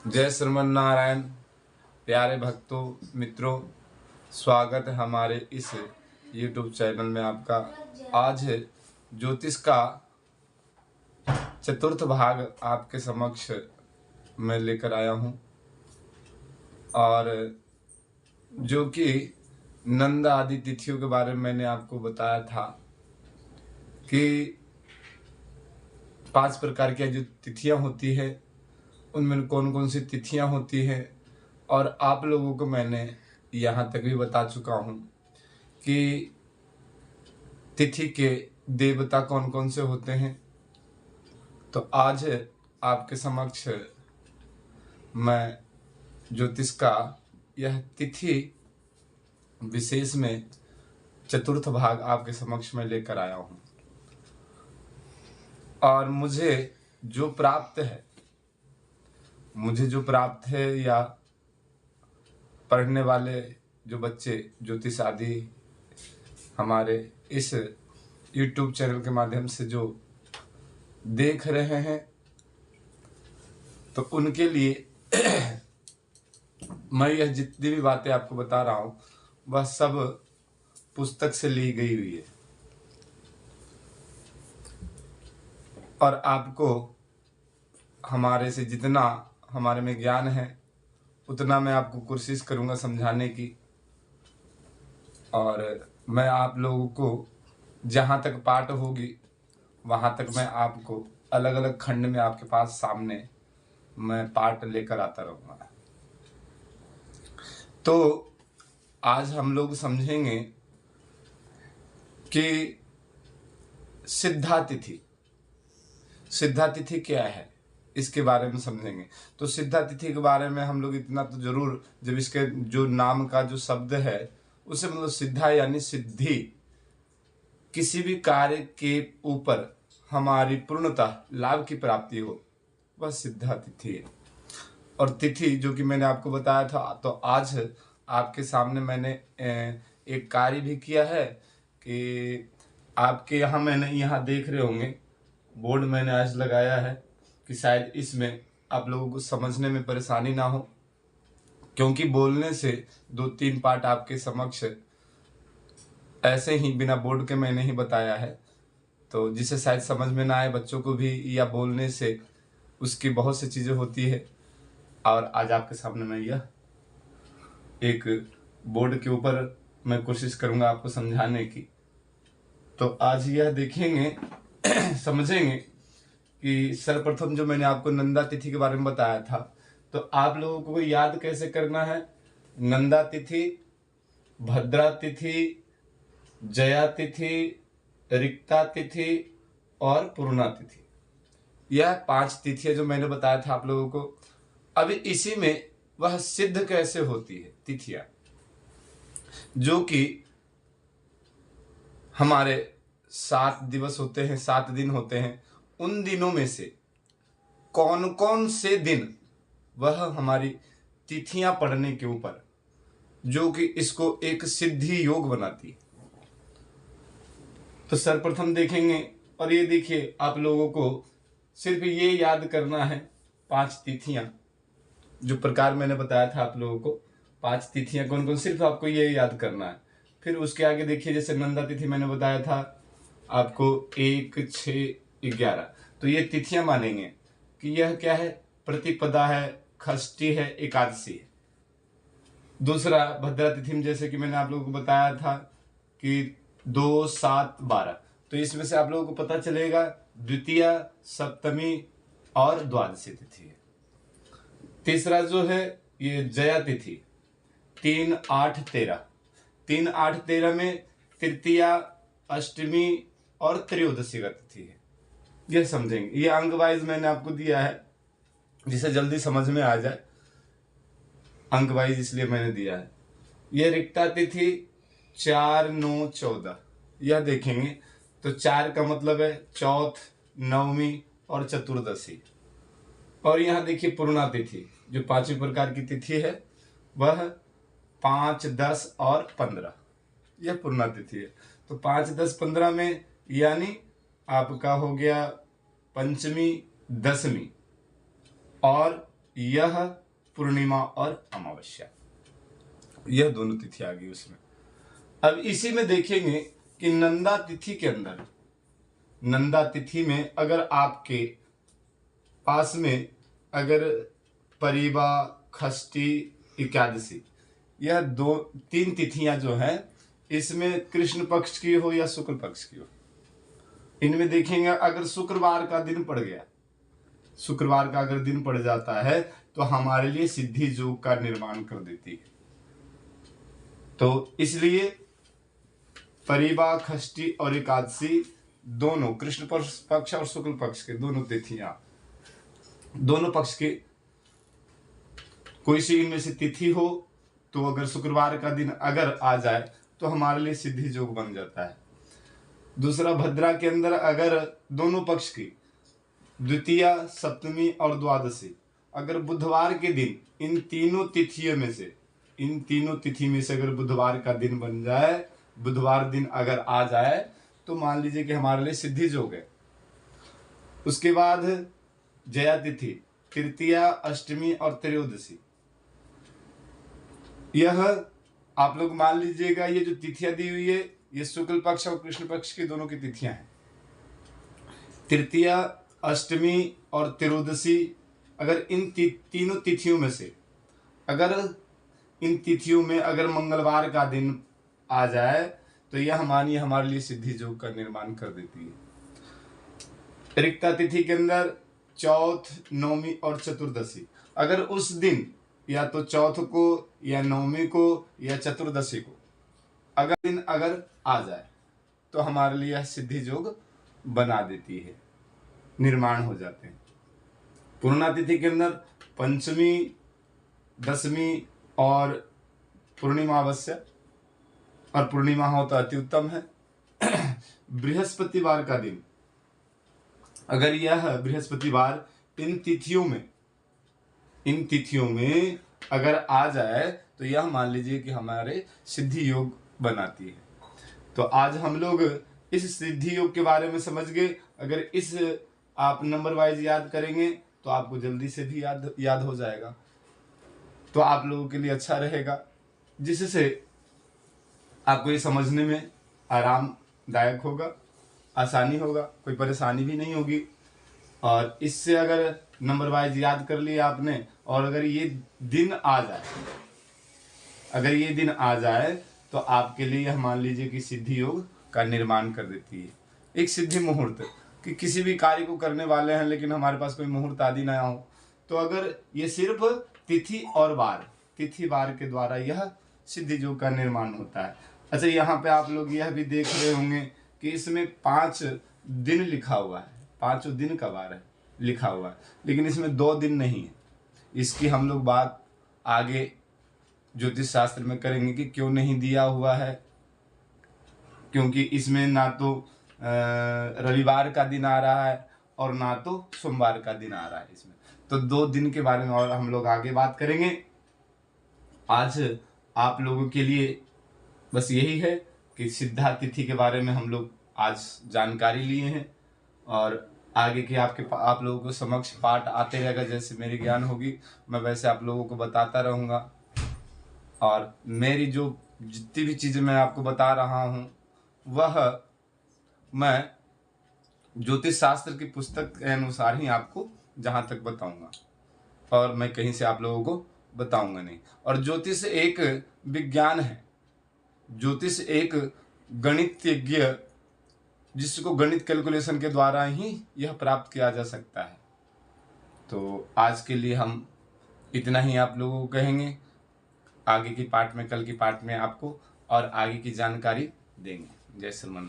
जय श्रीमन नारायण। प्यारे भक्तों, मित्रों, स्वागत है हमारे इस YouTube चैनल में आपका। आज ज्योतिष का चतुर्थ भाग आपके समक्ष मैं लेकर आया हूं, और जो कि नंद आदि तिथियों के बारे में मैंने आपको बताया था कि 5 प्रकार की जो तिथियां होती है उनमें कौन कौन सी तिथियां होती हैं, और आप लोगों को मैंने यहाँ तक भी बता चुका हूँ कि तिथि के देवता कौन कौन से होते हैं। तो आज आपके समक्ष मैं ज्योतिष का यह तिथि विशेष में चतुर्थ भाग आपके समक्ष में लेकर आया हूँ, और मुझे जो प्राप्त है या पढ़ने वाले जो बच्चे ज्योतिष आदि हमारे इस YouTube चैनल के माध्यम से जो देख रहे हैं, तो उनके लिए मैं यह जितनी भी बातें आपको बता रहा हूँ वह सब पुस्तक से ली गई हुई है, और आपको हमारे से जितना हमारे में ज्ञान है उतना मैं आपको कोशिश करूंगा समझाने की। और मैं आप लोगों को जहाँ तक पाठ होगी वहाँ तक मैं आपको अलग अलग खंड में आपके पास सामने मैं पाठ लेकर आता रहूँगा। तो आज हम लोग समझेंगे कि सिद्धा तिथि क्या है, इसके बारे में समझेंगे। तो सिद्धा तिथि के बारे में हम लोग इतना तो जरूर, जब इसके जो नाम का जो शब्द है उसे मतलब सिद्धा यानी सिद्धि, किसी भी कार्य के ऊपर हमारी पूर्णतः लाभ की प्राप्ति हो, वह सिद्धा तिथि है। और तिथि जो कि मैंने आपको बताया था, तो आज आपके सामने मैंने एक कार्य भी किया है कि आपके यहाँ मैंने यहाँ देख रहे होंगे बोर्ड मैंने आज लगाया है कि शायद इसमें आप लोगों को समझने में परेशानी ना हो, क्योंकि बोलने से 2-3 पार्ट आपके समक्ष ऐसे ही बिना बोर्ड के मैंने ही बताया है, तो जिसे शायद समझ में ना आए बच्चों को भी, या बोलने से उसकी बहुत सी चीज़ें होती है। और आज आपके सामने मैं यह एक बोर्ड के ऊपर मैं कोशिश करूंगा आपको समझाने की। तो आज यह देखेंगे समझेंगे कि सर्वप्रथम जो मैंने आपको नंदा तिथि के बारे में बताया था, तो आप लोगों को याद कैसे करना है। नंदा तिथि, भद्रा तिथि, जया तिथि, रिक्ता तिथि और पूर्णा तिथि, यह 5 तिथियां जो मैंने बताया था आप लोगों को। अभी इसी में वह सिद्ध कैसे होती है तिथियां, जो कि हमारे 7 दिवस होते हैं, 7 दिन होते हैं। उन दिनों में से कौन कौन से दिन वह हमारी तिथियां पढ़ने के ऊपर, जो कि इसको एक सिद्धि योग बनाती है। तो सर्वप्रथम देखेंगे, और ये देखिए आप लोगों को सिर्फ ये याद करना है 5 तिथियां जो प्रकार मैंने बताया था आप लोगों को। 5 तिथियां कौन कौन, सिर्फ आपको ये याद करना है। फिर उसके आगे देखिए, जैसे नंदा तिथि मैंने बताया था आपको 1, 6, 11, तो ये तिथियां मानेंगे कि यह क्या है, प्रतिपदा है, खष्टी है, एकादशी है। दूसरा भद्रा तिथि में जैसे कि मैंने आप लोगों को बताया था कि 2, 7, 12, तो इसमें से आप लोगों को पता चलेगा द्वितीया, सप्तमी और द्वादशी तिथि है। तीसरा जो है ये जया तिथि, 3, 8, 13, 3, 8, 13 में तृतीया, अष्टमी और त्रयोदशी का तिथि है। यह समझेंगे, ये अंक वाइज मैंने आपको दिया है जिसे जल्दी समझ में आ जाए, अंक वाइज इसलिए मैंने दिया है। यह रिक्ता तिथि 4, 9, 14, यह देखेंगे तो 4 का मतलब है चौथ, नवमी और चतुर्दशी। और यहाँ देखिए पूर्णा तिथि जो 5वीं प्रकार की तिथि है, वह 5, 10 और 15, यह पूर्णा तिथि है। तो 5, 10, 15 में यानी आपका हो गया पंचमी, दसवीं, और यह पूर्णिमा और अमावस्या, यह दोनों तिथि आ गई उसमें। अब इसी में देखेंगे कि नंदा तिथि के अंदर, नंदा तिथि में अगर आपके पास में अगर परिवा, खष्टी, एकादशी, यह 2-3 तिथियां जो है इसमें कृष्ण पक्ष की हो या शुक्ल पक्ष की हो, इनमें देखेंगे अगर शुक्रवार का दिन पड़ गया, शुक्रवार का अगर दिन पड़ जाता है तो हमारे लिए सिद्धि योग का निर्माण कर देती है। तो इसलिए परिवा, खष्टी और एकादशी दोनों कृष्ण पक्ष और शुक्ल पक्ष के दोनों तिथियां, दोनों पक्ष के कोई सी इनमें से तिथि हो तो अगर शुक्रवार का दिन अगर आ जाए तो हमारे लिए सिद्धि योग बन जाता है। दूसरा, भद्रा के अंदर अगर दोनों पक्ष की द्वितीया, सप्तमी और द्वादशी अगर बुधवार के दिन इन तीनों तिथियों में से, इन तीनों तिथि में से अगर बुधवार का दिन बन जाए, बुधवार दिन अगर आ जाए तो मान लीजिए कि हमारे लिए सिद्धि योग है। उसके बाद जया तिथि, तृतीया, अष्टमी और त्रयोदशी, यह आप लोग मान लीजिएगा ये जो तिथियां दी हुई है ये शुक्ल पक्ष और कृष्ण पक्ष की दोनों की तिथियां हैं। तृतीया, अष्टमी और त्रयोदशी अगर इन तीनों तिथियों में से अगर इन तिथियों में अगर मंगलवार का दिन आ जाए तो यह मानिए हमारे लिए सिद्धि योग का निर्माण कर देती है। रिक्ता तिथि के अंदर चौथ, नौमी और चतुर्दशी अगर उस दिन या तो चौथ को या नौमी को या चतुर्दशी को अगर दिन अगर आ जाए तो हमारे लिए यह सिद्धि योग बना देती है, निर्माण हो जाते हैं। पूर्णा तिथि के अंदर पंचमी, दशमी और पूर्णिमा अवश्य, और पूर्णिमा हो तो अति उत्तम है। बृहस्पतिवार का दिन अगर यह बृहस्पतिवार इन तिथियों में अगर आ जाए तो यह मान लीजिए कि हमारे सिद्धि योग बनाती है। तो आज हम लोग इस सिद्धि योग के बारे में समझ गए। अगर इस आप नंबर वाइज याद करेंगे तो आपको जल्दी से भी याद हो जाएगा, तो आप लोगों के लिए अच्छा रहेगा, जिससे आपको ये समझने में आरामदायक होगा, आसानी होगा, कोई परेशानी भी नहीं होगी। और इससे अगर नंबर वाइज याद कर लिया आपने और अगर ये दिन आ जाए, अगर ये दिन आ जाए तो आपके लिए यह मान लीजिए कि सिद्धि योग का निर्माण कर देती है। एक सिद्धि मुहूर्त कि किसी भी कार्य को करने वाले हैं लेकिन हमारे पास कोई मुहूर्त आदि ना हो, तो अगर ये सिर्फ तिथि और वार के द्वारा यह सिद्धि योग का निर्माण होता है। अच्छा, यहाँ पे आप लोग यह भी देख रहे होंगे कि इसमें 5 दिन लिखा हुआ है, 5 दिन का वार है लिखा हुआ है, लेकिन इसमें 2 दिन नहीं है। इसकी हम लोग बात आगे ज्योतिष शास्त्र में करेंगे कि क्यों नहीं दिया हुआ है, क्योंकि इसमें ना तो रविवार का दिन आ रहा है और ना तो सोमवार का दिन आ रहा है इसमें। तो 2 दिन के बारे में और हम लोग आगे बात करेंगे। आज आप लोगों के लिए बस यही है कि सिद्धा तिथि के बारे में हम लोग आज जानकारी लिए हैं, और आगे के आप लोगों को समक्ष पाठ आते रहेगा। जैसे मेरी ज्ञान होगी मैं वैसे आप लोगों को बताता रहूँगा, और मेरी जो जितनी भी चीज़ें मैं आपको बता रहा हूँ वह मैं ज्योतिष शास्त्र की पुस्तक के अनुसार ही आपको जहाँ तक बताऊँगा, और मैं कहीं से आप लोगों को बताऊँगा नहीं। और ज्योतिष एक विज्ञान है, ज्योतिष एक गणितज्ञ, जिसको गणित कैलकुलेशन के द्वारा ही यह प्राप्त किया जा सकता है। तो आज के लिए हम इतना ही आप लोगों को कहेंगे। आगे की पार्ट में, कल की पार्ट में आपको और आगे की जानकारी देंगे। जय श्रीमान।